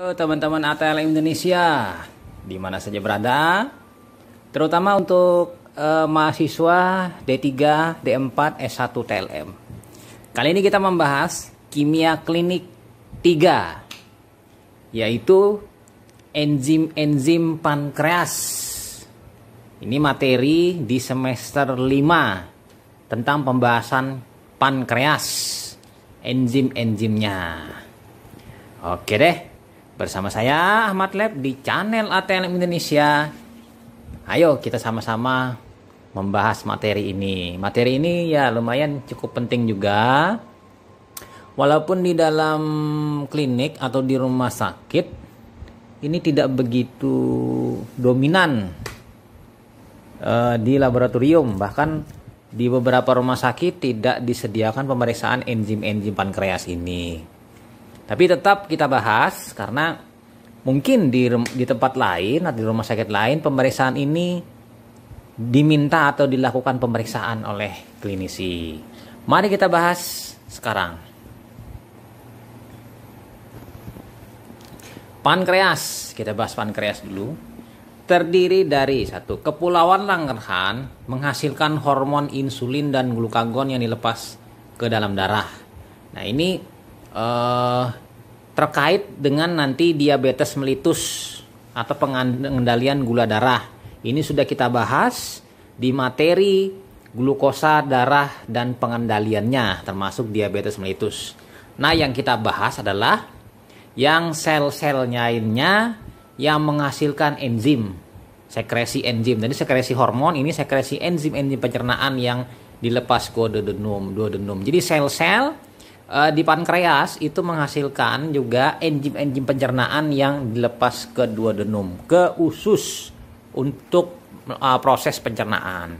Halo teman-teman ATLM Indonesia, di mana saja berada, terutama untuk mahasiswa D3, D4, S1 TLM. Kali ini kita membahas kimia klinik 3, yaitu enzim-enzim pankreas. Ini materi di semester 5 tentang pembahasan pankreas, enzim-enzimnya. Oke deh. Bersama saya Ahmad Lab di channel ATLM Indonesia. Ayo kita sama-sama membahas materi ini. Materi ini ya lumayan cukup penting juga. Walaupun di dalam klinik atau di rumah sakit ini tidak begitu dominan di laboratorium. Bahkan di beberapa rumah sakit tidak disediakan pemeriksaan enzim-enzim pankreas ini. Tapi tetap kita bahas karena mungkin di tempat lain atau di rumah sakit lain pemeriksaan ini diminta atau dilakukan pemeriksaan oleh klinisi. Mari kita bahas sekarang. Pankreas, kita bahas pankreas dulu. Terdiri dari satu, kepulauan Langerhans menghasilkan hormon insulin dan glukagon yang dilepas ke dalam darah. Nah ini terkait dengan nanti diabetes mellitus atau pengendalian gula darah. Ini sudah kita bahas di materi glukosa darah dan pengendaliannya termasuk diabetes mellitus. Nah yang kita bahas adalah yang sel-selnya lainnya yang menghasilkan enzim, sekresi enzim. Jadi sekresi hormon, ini sekresi enzim-enzim pencernaan yang dilepas ke duodenum. Jadi sel-sel di pankreas itu menghasilkan juga enzim-enzim pencernaan yang dilepas ke duodenum, ke usus untuk proses pencernaan.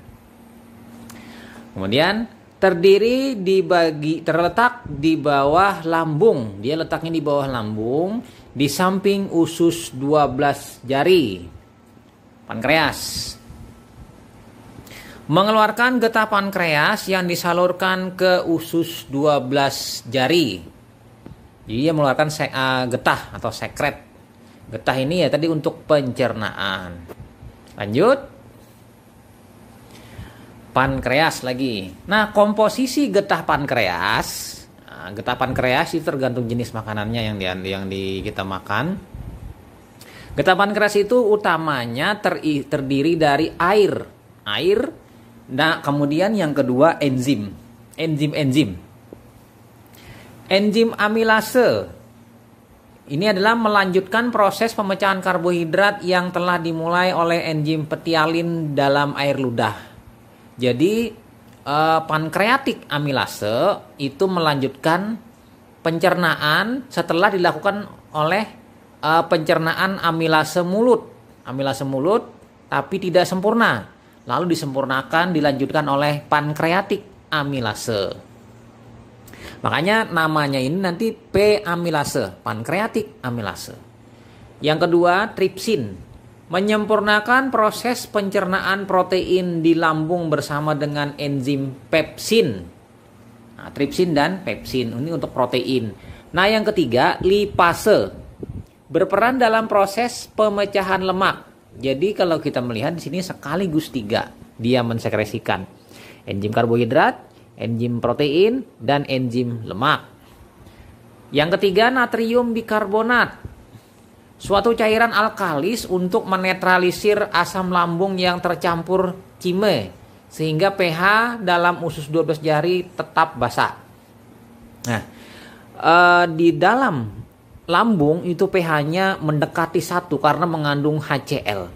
Kemudian terletak di bawah lambung. Dia letaknya di bawah lambung, di samping usus 12 jari. Pankreas mengeluarkan getah pankreas yang disalurkan ke usus 12 jari. Jadi dia mengeluarkan getah atau sekret. Getah ini ya tadi untuk pencernaan. Lanjut. Pankreas lagi. Nah, komposisi getah pankreas. Getah pankreas itu tergantung jenis makanannya yang kita makan. Getah pankreas itu utamanya terdiri dari air. Nah, kemudian yang kedua enzim. Enzim amilase. Ini adalah melanjutkan proses pemecahan karbohidrat yang telah dimulai oleh enzim petialin dalam air ludah. Jadi, pankreatik amilase itu melanjutkan pencernaan setelah dilakukan oleh pencernaan amilase mulut. Amilase mulut tapi tidak sempurna. Lalu disempurnakan, dilanjutkan oleh pankreatik amilase. Makanya namanya ini nanti P-amilase, pankreatik amilase. Yang kedua, tripsin. Menyempurnakan proses pencernaan protein di lambung bersama dengan enzim pepsin. Nah, tripsin dan pepsin, ini untuk protein. Nah, yang ketiga, lipase. Berperan dalam proses pemecahan lemak. Jadi kalau kita melihat di sini sekaligus 3 dia mensekresikan enzim karbohidrat, enzim protein, dan enzim lemak. Yang ketiga, natrium bikarbonat, suatu cairan alkalis untuk menetralisir asam lambung yang tercampur cime sehingga pH dalam usus 12 jari tetap basa. Nah, di dalam lambung itu pH-nya mendekati 1 karena mengandung HCl.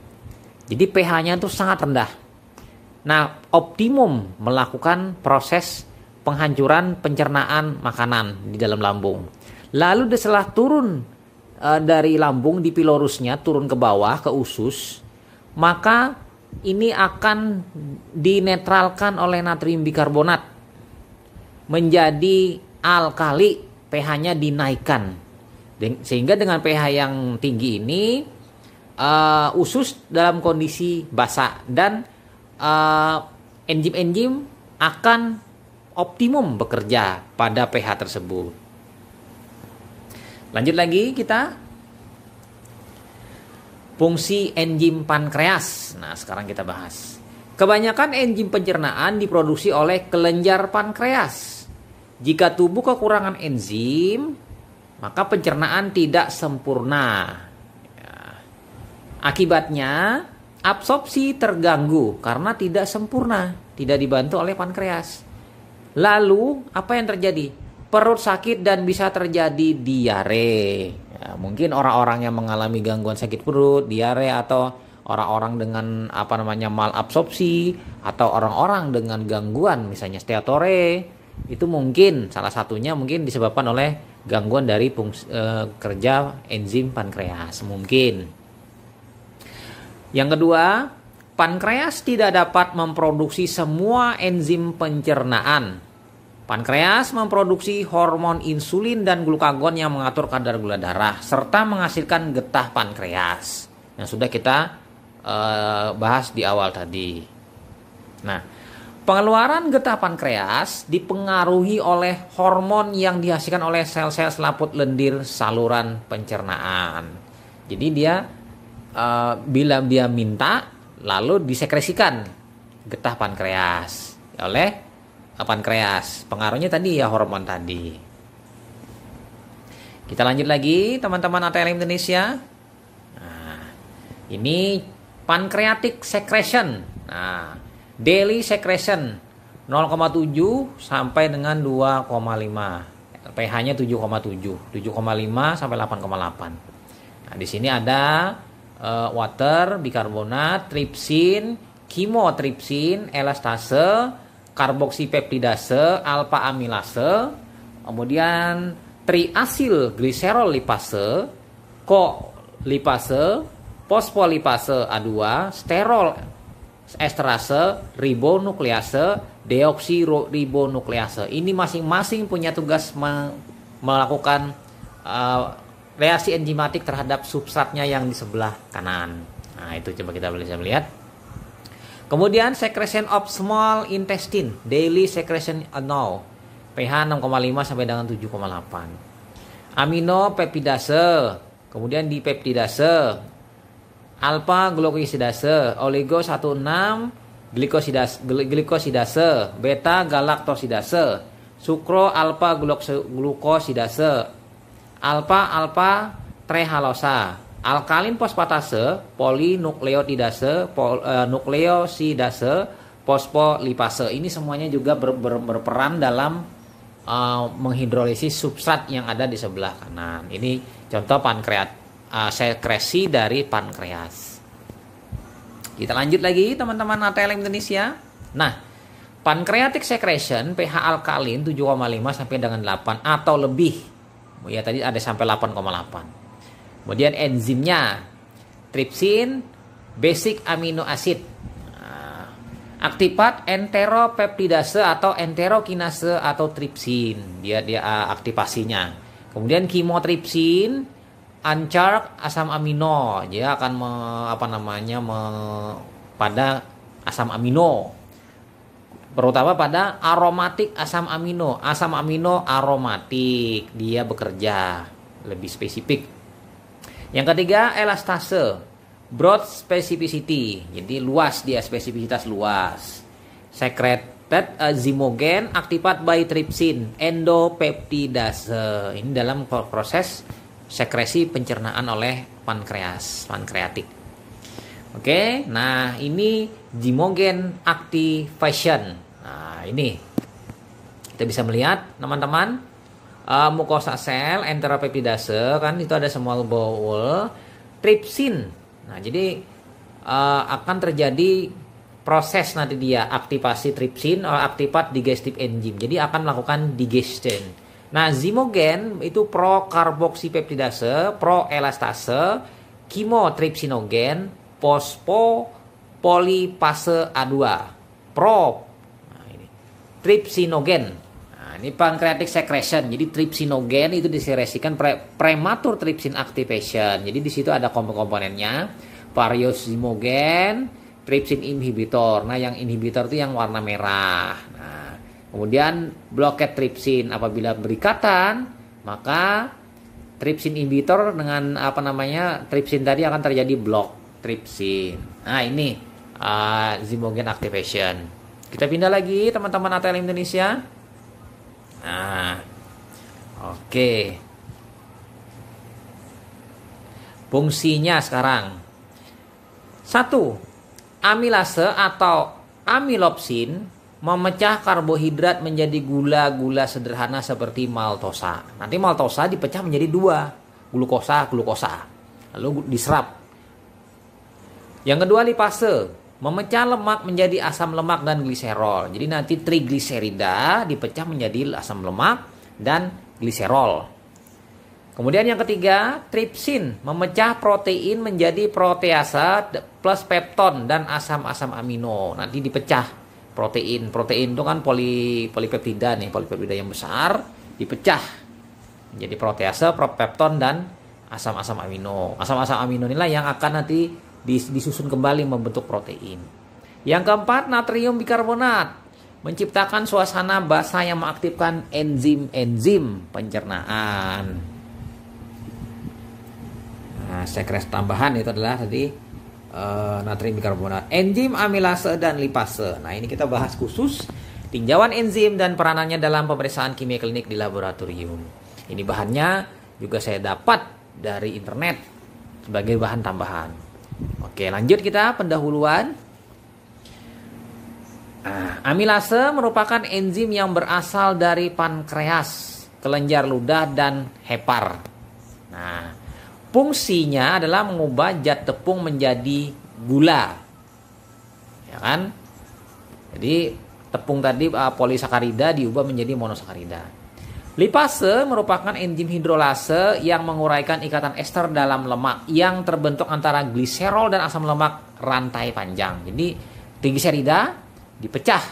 Jadi pH-nya itu sangat rendah. Nah, optimum melakukan proses penghancuran pencernaan makanan di dalam lambung. Lalu setelah turun dari lambung di pilorusnya, turun ke bawah ke usus, maka ini akan dinetralkan oleh natrium bikarbonat menjadi alkali, pH-nya dinaikkan. Sehingga dengan pH yang tinggi ini usus dalam kondisi basah dan enzim-enzim akan optimum bekerja pada pH tersebut. Lanjut lagi kita. Fungsi enzim pankreas. Nah, sekarang kita bahas. Kebanyakan enzim pencernaan diproduksi oleh kelenjar pankreas. Jika tubuh kekurangan enzim, maka pencernaan tidak sempurna. Ya. Akibatnya, absorpsi terganggu karena tidak sempurna, tidak dibantu oleh pankreas. Lalu, apa yang terjadi? Perut sakit dan bisa terjadi diare. Ya, mungkin orang-orang yang mengalami gangguan sakit perut, diare, atau orang-orang dengan malabsorpsi, atau orang-orang dengan gangguan misalnya steatore, itu mungkin salah satunya mungkin disebabkan oleh gangguan dari kerja enzim pankreas mungkin. Yang kedua, pankreas tidak dapat memproduksi semua enzim pencernaan. Pankreas memproduksi hormon insulin dan glukagon yang mengatur kadar gula darah serta menghasilkan getah pankreas yang sudah kita bahas di awal tadi. Nah, pengeluaran getah pankreas dipengaruhi oleh hormon yang dihasilkan oleh sel-sel selaput lendir saluran pencernaan. Jadi dia bila dia minta, lalu disekresikan getah pankreas oleh pankreas. Pengaruhnya tadi ya hormon tadi. Kita lanjut lagi teman-teman ATL Indonesia. Nah, ini pancreatic secretion. Nah, daily secretion 0,7 sampai dengan 2,5. pH-nya 7,7, 7,5 sampai 8,8. Nah, di sini ada water, bikarbonat, tripsin, chymotrypsin, elastase, karboksipeptidase, alfa amilase, kemudian triasil gliserol lipase, kolipase, fosfolipase A2, sterol esterase, ribonuklease, deoksiribonuklease. Ini masing-masing punya tugas melakukan reaksi enzimatik terhadap substratnya yang di sebelah kanan. Nah, itu coba kita bisa melihat. Kemudian secretion of small intestine, daily secretion now, pH 6,5 sampai dengan 7,8. Aminopeptidase, kemudian dipeptidase, alpha glukosidase, oligo 16 glikosidase, beta galaktosidase, sukro alpha glukosidase, alpha trehalosa, alkalin fosfatase, polinukleotidase, nukleosidase, fosfolipase. Ini semuanya juga berperan dalam menghidrolisis substrat yang ada di sebelah kanan. Ini contoh sekresi dari pankreas. Kita lanjut lagi teman-teman ATL Indonesia. Nah, pancreatic secretion pH alkalin 7,5 sampai dengan 8 atau lebih. Ya tadi ada sampai 8,8. Kemudian enzimnya tripsin, basic amino acid, aktifat enteropeptidase atau enterokinase atau tripsin, dia aktivasinya. Kemudian chymotrypsin, anchark asam amino, dia akan pada asam amino, terutama pada aromatik asam amino aromatik, dia bekerja lebih spesifik. Yang ketiga, elastase, broad specificity, jadi luas, dia spesifisitas luas. Secreted zymogen, activated by trypsin, endopeptidase. Ini dalam proses sekresi pencernaan oleh pankreatik. Oke, nah ini zymogen activation. Nah, ini kita bisa melihat teman-teman. Mukosa sel, enteropeptidase, kan itu ada small bowel, tripsin. Nah, jadi akan terjadi proses nanti dia aktivasi tripsin atau aktifat digestive enzim. Jadi akan melakukan digestion. Nah, zymogen itu pro karboksipeptidase, pro elastase, chymotrypsinogen, fosfopolipase A2, pro. Nah, ini tripsinogen. Ini pancreatic secretion. Jadi tripsinogen itu disekresikan prematur trypsin activation. Jadi di situ ada komponennya, various zymogen, trypsin inhibitor. Nah, yang inhibitor itu yang warna merah. Nah, kemudian blockade trypsin, apabila berikatan, maka Tripsin inhibitor dengan tripsin tadi akan terjadi block tripsin. Nah, ini zymogen activation. Kita pindah lagi teman-teman ATL Indonesia. Nah, oke. Fungsinya sekarang. 1. Amilase atau amilopsin memecah karbohidrat menjadi gula-gula sederhana seperti maltosa. Nanti maltosa dipecah menjadi 2, glukosa, lalu diserap. Yang kedua, lipase memecah lemak menjadi asam lemak dan gliserol. Jadi nanti trigliserida dipecah menjadi asam lemak dan gliserol. Kemudian yang ketiga, tripsin memecah protein menjadi proteasa plus pepton dan asam-asam amino. Nanti dipecah protein. Protein itu kan polipeptida nih, polipeptida yang besar dipecah menjadi protease, pepton dan asam-asam amino. Asam-asam amino inilah yang akan nanti disusun kembali membentuk protein. Yang keempat, natrium bikarbonat menciptakan suasana basa yang mengaktifkan enzim-enzim pencernaan. Nah, sekresi tambahan itu adalah tadi natrium bikarbonat, enzim amilase dan lipase. Nah, ini kita bahas khusus tinjauan enzim dan peranannya dalam pemeriksaan kimia klinik di laboratorium. Ini bahannya juga saya dapat dari internet sebagai bahan tambahan. Oke, lanjut kita pendahuluan. Amilase merupakan enzim yang berasal dari pankreas, kelenjar ludah dan hepar. Nah, fungsinya adalah mengubah zat tepung menjadi gula. Ya kan? Jadi tepung tadi polisakarida diubah menjadi monosakarida. Lipase merupakan enzim hidrolase yang menguraikan ikatan ester dalam lemak yang terbentuk antara gliserol dan asam lemak rantai panjang. Jadi trigliserida dipecah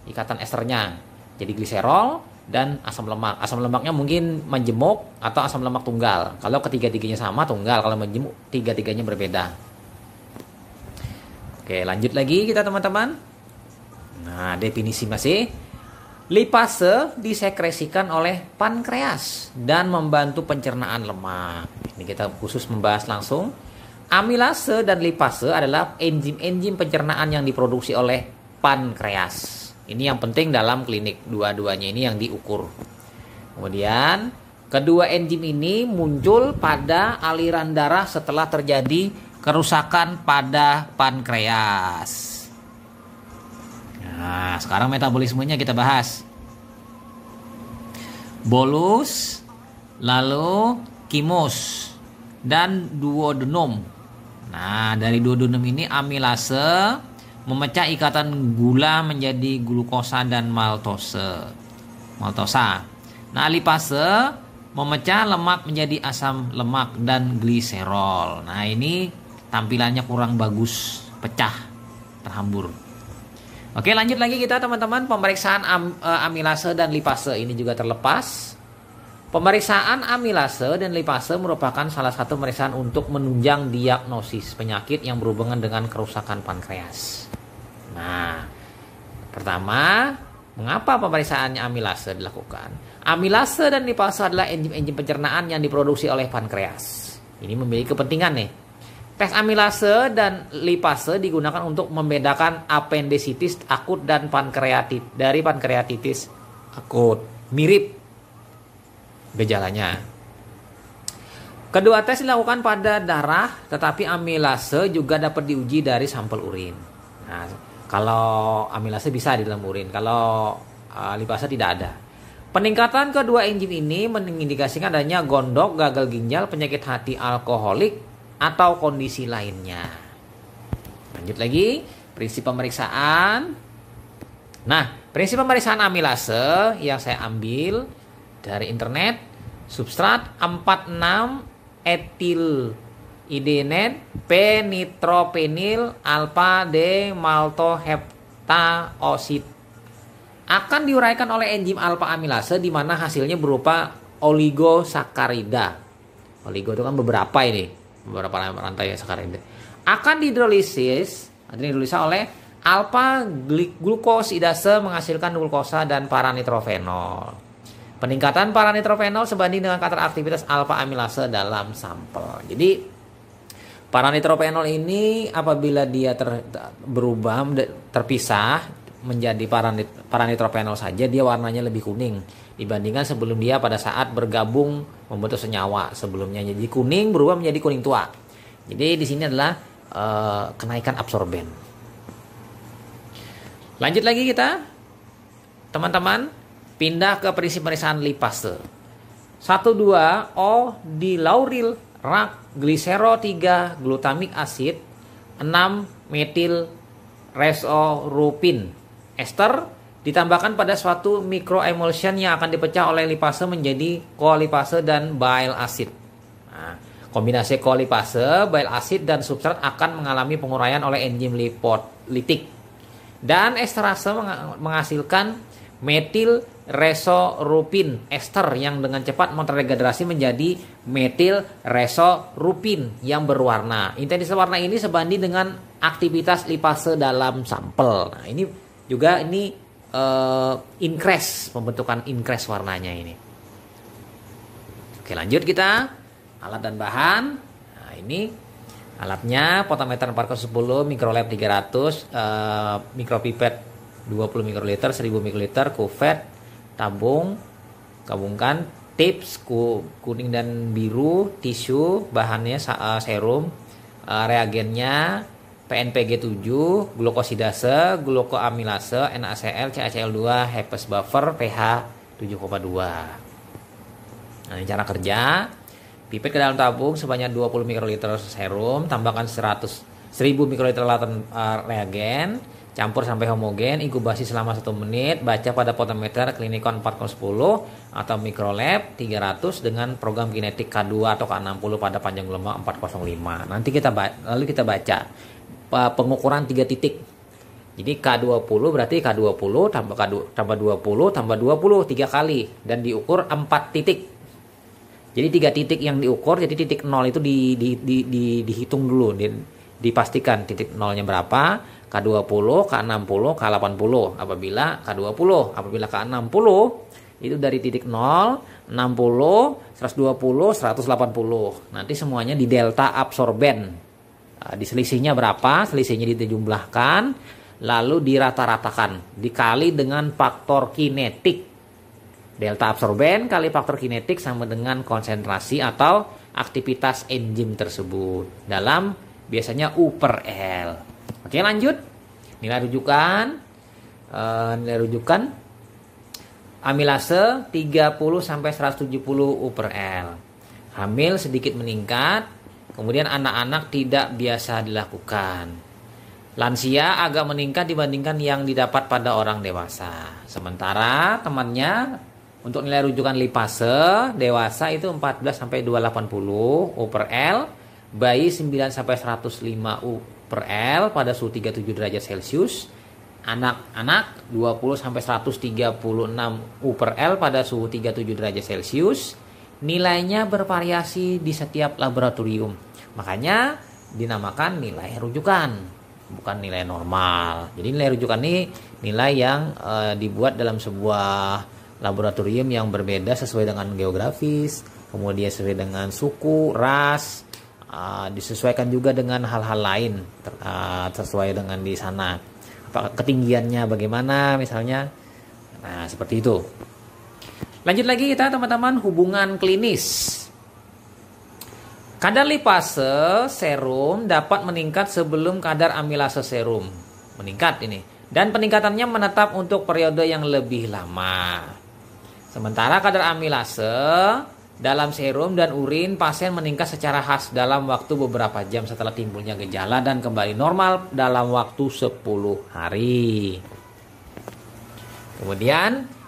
ikatan esternya jadi gliserol dan asam lemak. Asam lemaknya mungkin menjemuk atau asam lemak tunggal. Kalau ketiga-tiganya sama tunggal, kalau menjemuk tiga-tiganya berbeda. Oke, lanjut lagi kita teman-teman. Nah, definisi masih. Lipase disekresikan oleh pankreas dan membantu pencernaan lemak. Ini kita khusus membahas langsung. Amilase dan lipase adalah enzim-enzim pencernaan yang diproduksi oleh pankreas. Ini yang penting dalam klinik, dua-duanya ini yang diukur. Kemudian, kedua enzim ini muncul pada aliran darah setelah terjadi kerusakan pada pankreas. Nah, sekarang metabolismenya kita bahas. Bolus, lalu chymus, dan duodenum. Nah, dari duodenum ini amilase memecah ikatan gula menjadi glukosa dan maltosa. Nah, lipase memecah lemak menjadi asam lemak dan gliserol. Nah, ini tampilannya kurang bagus, pecah, terhambur. Oke, lanjut lagi kita teman-teman, pemeriksaan amilase dan lipase ini juga terlepas. Pemeriksaan amilase dan lipase merupakan salah satu pemeriksaan untuk menunjang diagnosis penyakit yang berhubungan dengan kerusakan pankreas. Nah, pertama, mengapa pemeriksaannya amilase dilakukan? Amilase dan lipase adalah enzim-enzim pencernaan yang diproduksi oleh pankreas. Ini memiliki kepentingan nih. Tes amilase dan lipase digunakan untuk membedakan apendisitis akut dan pankreatitis akut. Mirip gejalanya. Kedua tes dilakukan pada darah, tetapi amilase juga dapat diuji dari sampel urin. Nah, kalau amilase bisa di dalam urin, kalau lipase tidak ada. Peningkatan kedua enzim ini mengindikasikan adanya gondok, gagal ginjal, penyakit hati, alkoholik, atau kondisi lainnya. Lanjut lagi, prinsip pemeriksaan. Nah, prinsip pemeriksaan amilase yang saya ambil dari internet, substrat 46 etil idenat P-nitropenil alpha D-maltoheptaosid akan diuraikan oleh enzim alpha amilase di mana hasilnya berupa oligosakarida. Oligo itu kan beberapa rantai sakarida. Akan dihidrolisis oleh alpha glukosidase menghasilkan glukosa dan paranitrofenol. Peningkatan paranitrophenol sebanding dengan kadar aktivitas alfa amilase dalam sampel. Jadi paranitrophenol ini apabila dia terpisah menjadi paranitrophenol saja, dia warnanya lebih kuning dibandingkan sebelum dia pada saat bergabung membentuk senyawa sebelumnya. Jadi kuning berubah menjadi kuning tua. Jadi di sini adalah kenaikan absorben. Lanjut lagi kita, teman-teman. Pindah ke prinsip pemeriksaan lipase. 1,2 O-dilauril rak glisero 3 glutamik asid 6 metil resorupin ester ditambahkan pada suatu mikroemulsion yang akan dipecah oleh lipase menjadi kolipase dan bile acid. Nah, kombinasi kolipase, bile acid dan substrat akan mengalami penguraian oleh enzim lipolitik. Dan esterase menghasilkan metil resorupin ester yang dengan cepat menterdegraderasi menjadi metil resorupin yang berwarna. Intensitas warna ini sebanding dengan aktivitas lipase dalam sampel. Nah, ini juga increase, pembentukan increase warnanya ini. Oke, lanjut kita alat dan bahan. Nah, ini alatnya potentiometer 410, mikrolab 300, mikropipet 20 mikroliter, 1000 mikroliter, kuvet, tabung, gabungkan, tips kuning dan biru, tisu, bahannya serum, reagennya PNPG 7, glukosidase, glukoamilase, NaCl, CaCl2, Hepes buffer, pH 7,2. Nah, ini cara kerja. Pipet ke dalam tabung sebanyak 20 mikroliter serum, tambahkan 1000 mikroliter laten reagen, campur sampai homogen, inkubasi selama 1 menit, baca pada potentiometer Clinicon 4,10 atau mikrolab 300 dengan program kinetik K2 atau K60 pada panjang gelombang 405. Nanti kita baca pengukuran 3 titik. Jadi K20 berarti K20 tambah 20 tambah 20 3 kali dan diukur 4 titik. Jadi 3 titik yang diukur, jadi titik 0 itu dihitung dulu, dipastikan titik nolnya berapa. K20, K60, K80 apabila K60 itu dari titik 0, 60, 120, 180. Nanti semuanya di delta absorben. Di selisihnya berapa? Selisihnya dijumlahkan lalu dirata-ratakan dikali dengan faktor kinetik. Delta absorben kali faktor kinetik sama dengan konsentrasi atau aktivitas enzim tersebut dalam biasanya U/L. Oke, lanjut. Nilai rujukan amilase 30 sampai 170 U/L. Hamil sedikit meningkat, kemudian anak-anak tidak biasa dilakukan. Lansia agak meningkat dibandingkan yang didapat pada orang dewasa. Sementara temannya untuk nilai rujukan lipase dewasa itu 14 sampai 280 U/L, bayi 9 sampai 105 U/L pada suhu 37 derajat Celcius, anak-anak 20 sampai 136 U/L pada suhu 37 derajat Celcius. Nilainya bervariasi di setiap laboratorium. Makanya dinamakan nilai rujukan, bukan nilai normal. Jadi nilai rujukan ini nilai yang dibuat dalam sebuah laboratorium yang berbeda sesuai dengan geografis, kemudian sesuai dengan suku, ras, disesuaikan juga dengan hal-hal lain sesuai dengan di sana. Apakah ketinggiannya bagaimana misalnya. Nah, seperti itu. Lanjut lagi kita teman-teman, hubungan klinis. Kadar lipase serum dapat meningkat sebelum kadar amilase serum meningkat ini. Dan peningkatannya menetap untuk periode yang lebih lama. Sementara kadar amilase dalam serum dan urin pasien meningkat secara khas dalam waktu beberapa jam setelah timbulnya gejala dan kembali normal dalam waktu 10 hari. Kemudian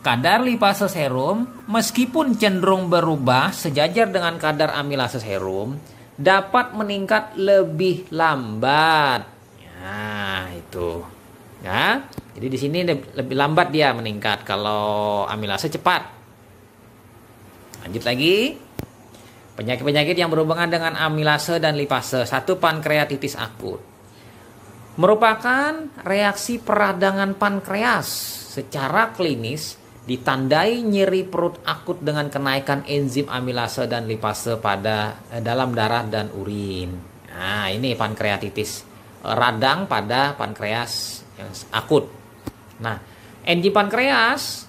kadar lipase serum meskipun cenderung berubah sejajar dengan kadar amilase serum dapat meningkat lebih lambat. Nah, itu. Ya. Jadi di sini lebih lambat dia meningkat kalau amilase cepat. Lanjut lagi. Penyakit-penyakit yang berhubungan dengan amilase dan lipase. 1. Pankreatitis akut. Merupakan reaksi peradangan pankreas. Secara klinis ditandai nyeri perut akut dengan kenaikan enzim amilase dan lipase pada dalam darah dan urin. Nah, ini pankreatitis, radang pada pankreas yang akut. Nah, enzim pankreas,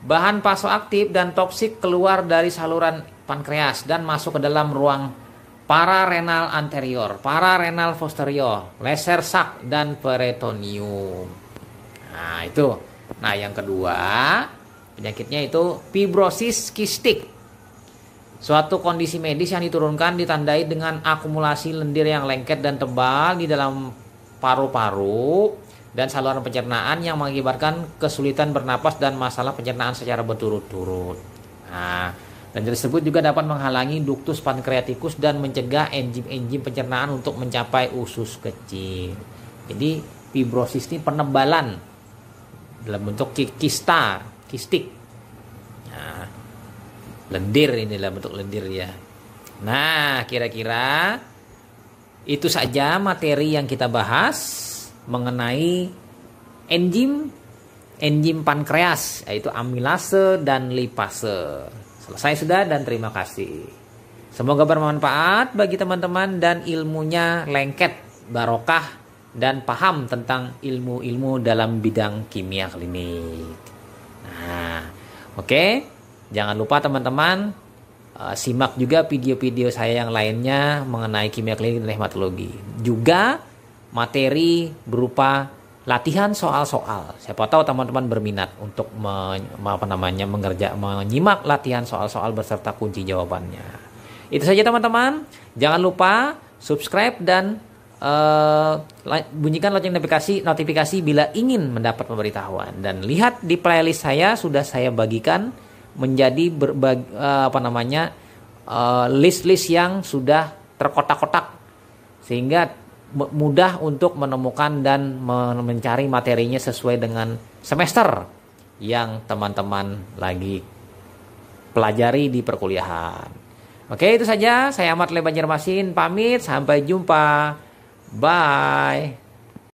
bahan vasoaktif dan toksik keluar dari saluran pankreas dan masuk ke dalam ruang pararenal anterior, pararenal posterior, laser sak dan peritoneum. Nah, itu. Nah, yang kedua, penyakitnya itu fibrosis kistik. Suatu kondisi medis yang diturunkan ditandai dengan akumulasi lendir yang lengket dan tebal di dalam paru-paru dan saluran pencernaan yang mengakibatkan kesulitan bernapas dan masalah pencernaan secara berturut-turut. Nah, dan tersebut juga dapat menghalangi ductus pankreatikus dan mencegah enzim-enzim pencernaan untuk mencapai usus kecil. Jadi fibrosis ini penebalan dalam bentuk kista, kistik. Nah, lendir ini dalam bentuk lendir ya. Nah, kira-kira itu saja materi yang kita bahas mengenai enzim pankreas, yaitu amilase dan lipase. Selesai sudah dan terima kasih. Semoga bermanfaat bagi teman-teman dan ilmunya lengket, barokah, dan paham tentang ilmu-ilmu dalam bidang kimia klinik. Nah, oke. Jangan lupa teman-teman simak juga video-video saya yang lainnya mengenai kimia klinik dan hematologi. Juga materi berupa latihan soal-soal. Siapa tahu teman-teman berminat untuk menyimak latihan soal-soal beserta kunci jawabannya. Itu saja teman-teman. Jangan lupa subscribe dan bunyikan lonceng notifikasi bila ingin mendapat pemberitahuan. Dan lihat di playlist saya sudah saya bagikan menjadi list-list yang sudah terkotak-kotak sehingga mudah untuk menemukan dan mencari materinya sesuai dengan semester yang teman-teman lagi pelajari di perkuliahan. Oke, itu saja. Saya Ahmad Le Banjarmasin pamit. Sampai jumpa. Bye.